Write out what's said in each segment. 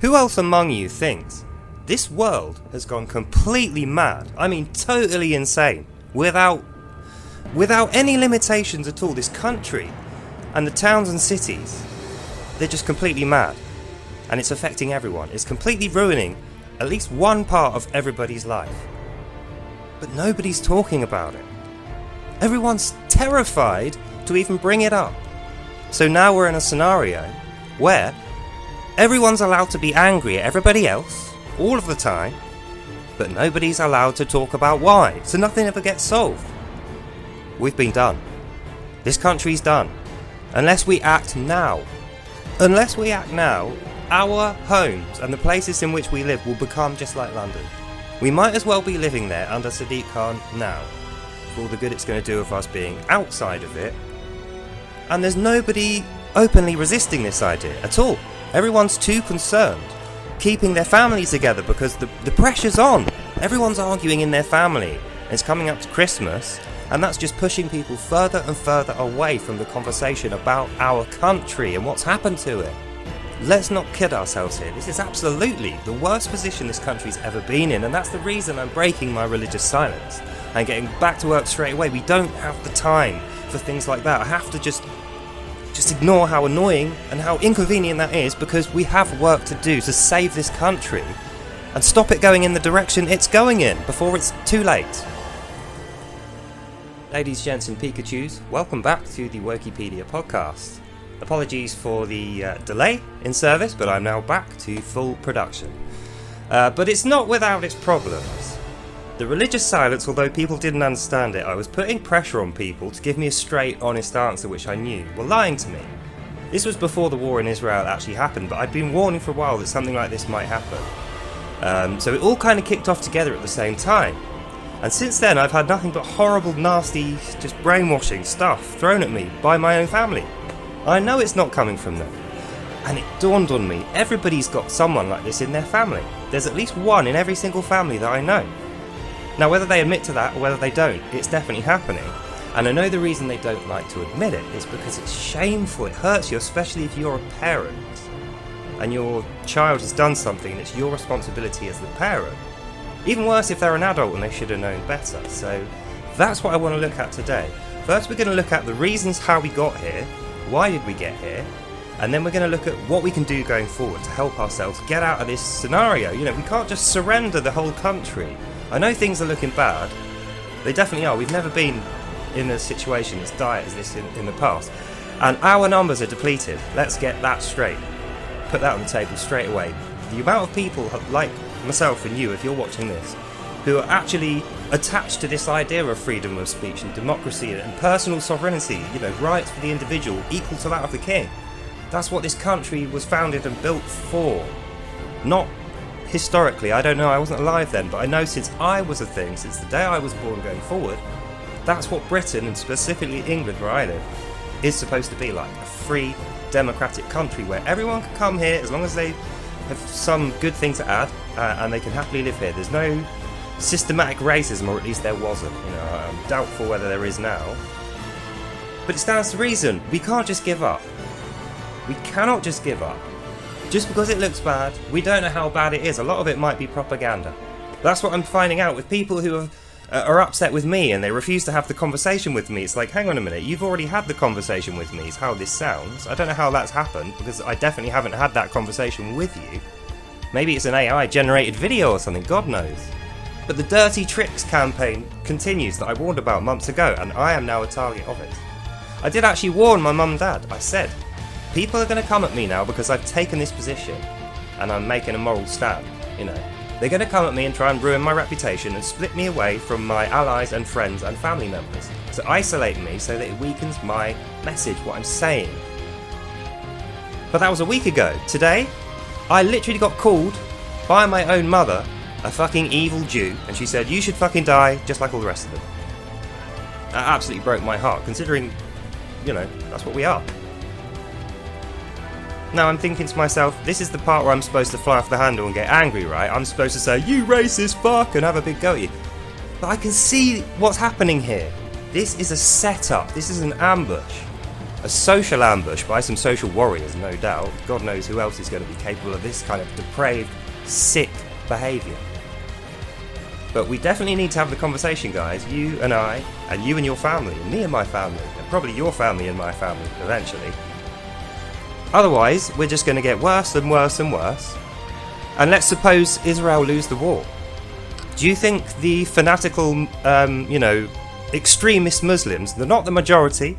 Who else among you thinks this world has gone completely mad? I mean, totally insane. Without any limitations at all. This country and the towns and cities, they're just completely mad. And it's affecting everyone. It's completely ruining at least one part of everybody's life. But nobody's talking about it. Everyone's terrified to even bring it up. So now we're in a scenario where everyone's allowed to be angry at everybody else all of the time, but nobody's allowed to talk about why. So nothing ever gets solved. We've been done. This country's done. Unless we act now. Our homes and the places in which we live will become just like London. We might as well be living there under Sadiq Khan now, for all the good it's going to do of us being outside of it. And there's nobody openly resisting this idea at all. Everyone's too concerned keeping their families together because the pressure's on. Everyone's arguing in their family. It's coming up to Christmas, and that's just pushing people further and further away from the conversation about our country and what's happened to it. Let's not kid ourselves here. This is absolutely the worst position this country's ever been in, and that's the reason I'm breaking my religious silence and getting back to work straight away. We don't have the time for things like that. I have to just ignore how annoying and how inconvenient that is, because we have work to do to save this country and stop it going in the direction it's going in before it's too late. Ladies, gents and Pikachus, welcome back to the Wikipedia podcast. Apologies for the delay in service, but I'm now back to full production. But it's not without its problems. The religious silence, although people didn't understand it, I was putting pressure on people to give me a straight, honest answer which I knew were lying to me. This was before the war in Israel actually happened, but I'd been warning for a while that something like this might happen. So it all kind of kicked off together at the same time. And since then I've had nothing but horrible, nasty, just brainwashing stuff thrown at me by my own family. I know it's not coming from them. And it dawned on me, everybody's got someone like this in their family. There's at least one in every single family that I know. Now, whether they admit to that or whether they don't, it's definitely happening. And I know the reason they don't like to admit it is because it's shameful. It hurts you, especially if you're a parent and your child has done something and it's your responsibility as the parent. Even worse if they're an adult and they should have known better. So that's what I want to look at today. First, we're going to look at the reasons how we got here. Why did we get here? And then we're going to look at what we can do going forward to help ourselves get out of this scenario. You know, we can't just surrender the whole country. I know things are looking bad. They definitely are. We've never been in a situation as dire as this in the past. And our numbers are depleted. Let's get that straight. Put that on the table straight away. The amount of people like myself and you, if you're watching this, who are actually attached to this idea of freedom of speech and democracy and personal sovereignty, you know, rights for the individual equal to that of the king. That's what this country was founded and built for. Not historically, I don't know, I wasn't alive then, but I know since I was a thing, since the day I was born going forward, that's what Britain, and specifically England where I live, is supposed to be like. A free, democratic country where everyone can come here as long as they have some good thing to add, and they can happily live here. There's no systematic racism, or at least there wasn't. You know, I'm doubtful whether there is now. But it stands to reason. We can't just give up. We cannot just give up. Just because it looks bad, we don't know how bad it is. A lot of it might be propaganda. That's what I'm finding out with people who are upset with me and they refuse to have the conversation with me. It's like, hang on a minute, you've already had the conversation with me, is how this sounds. I don't know how that's happened, because I definitely haven't had that conversation with you. Maybe it's an AI generated video or something, God knows. But the dirty tricks campaign continues that I warned about months ago, and I am now a target of it. I did actually warn my mum and dad. I said, people are going to come at me now because I've taken this position and I'm making a moral stand, you know. They're going to come at me and try and ruin my reputation and split me away from my allies and friends and family members. To isolate me so that it weakens my message, what I'm saying. But that was a week ago. Today, I literally got called by my own mother a fucking evil Jew, and she said, you should fucking die just like all the rest of them. That absolutely broke my heart, considering, you know, that's what we are. Now I'm thinking to myself, this is the part where I'm supposed to fly off the handle and get angry, right? I'm supposed to say, you racist fuck, and have a big go at you. But I can see what's happening here. This is a setup. This is an ambush. a social ambush by some social warriors, no doubt. God knows who else is going to be capable of this kind of depraved, sick behaviour. But we definitely need to have the conversation, guys. You and I, and you and your family, and me and my family, and probably your family and my family eventually. Otherwise, we're just going to get worse and worse and worse. And let's suppose Israel lose the war. Do you think the fanatical, extremist Muslims, they're not the majority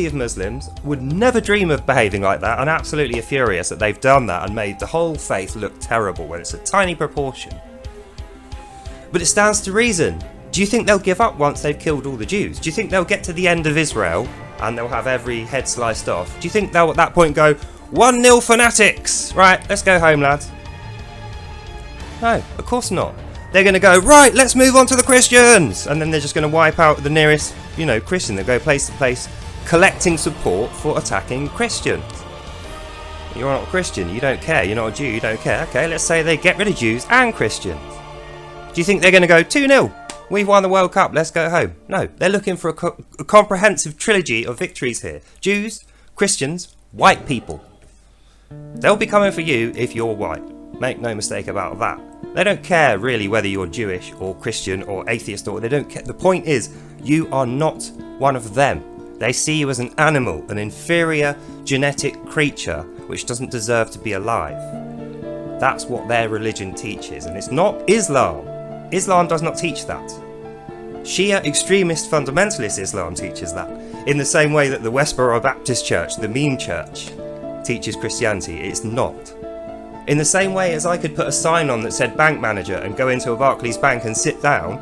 of Muslims would never dream of behaving like that, and absolutely are furious that they've done that and made the whole faith look terrible when it's a tiny proportion. But it stands to reason. Do you think they'll give up once they've killed all the Jews? Do you think they'll get to the end of Israel and they'll have every head sliced off? Do you think they'll at that point go, 1-0 fanatics? Right, let's go home, lads. No, of course not. They're going to go, right, let's move on to the Christians. And then they're just going to wipe out the nearest, Christian. They'll go place to place collecting support for attacking Christians. You're not a Christian, you don't care. You're not a Jew, you don't care. Okay, let's say they get rid of Jews and Christians. Do you think they're going to go 2-0? We've won the World Cup, let's go home. No, they're looking for a comprehensive trilogy of victories here. Jews, Christians, white people. They'll be coming for you if you're white. Make no mistake about that. They don't care really whether you're Jewish or Christian or atheist, or they don't care. The point is, you are not one of them. They see you as an animal, an inferior genetic creature which doesn't deserve to be alive. That's what their religion teaches, and it's not Islam. Islam does not teach that. Shia extremist fundamentalist Islam teaches that, in the same way that the Westboro Baptist Church, the meme church, teaches Christianity. It's not. In the same way as I could put a sign on that said bank manager and go into a Barclays bank and sit down,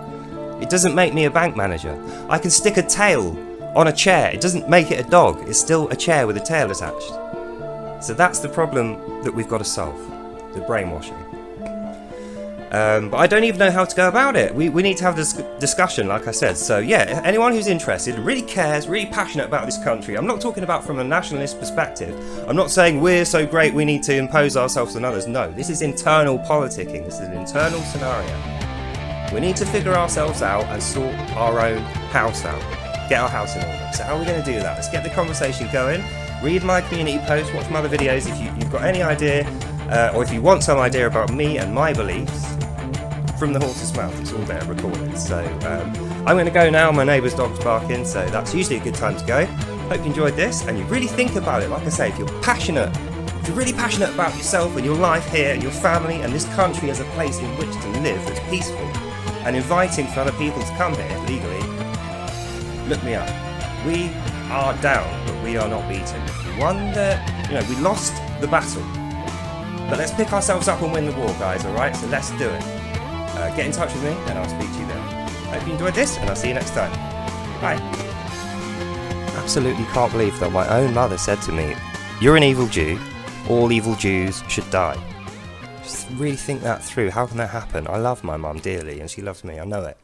it doesn't make me a bank manager. I can stick a tail on a chair. It doesn't make it a dog. It's still a chair with a tail attached. So that's the problem that we've got to solve. The brainwashing. But I don't even know how to go about it. We need to have this discussion, like I said. So yeah, anyone who's interested, really cares, really passionate about this country. I'm not talking about from a nationalist perspective. I'm not saying we're so great we need to impose ourselves on others. No, this is internal politicking. This is an internal scenario. We need to figure ourselves out and sort our own house out. Get our house in order. So how are we going to do that? Let's get the conversation going. Read my community posts, watch my other videos if you've got any idea, or if you want some idea about me and my beliefs. From the horse's mouth, it's all there recorded. So I'm going to go now. My neighbour's dog's barking, so that's usually a good time to go. Hope you enjoyed this and you really think about it. Like I say, if you're really passionate about yourself and your life here and your family and this country as a place in which to live that's peaceful and inviting for other people to come here legally, look me up. We are down, but we are not beaten. We lost the battle, but let's pick ourselves up and win the war, guys. All right, so let's do it. Get in touch with me and I'll speak to you then. Hope you enjoyed this and I'll see you next time. Bye. Absolutely can't believe that my own mother said to me, "You're an evil Jew, all evil Jews should die." Just really think that through. How can that happen? I love my mum dearly and she loves me, I know it.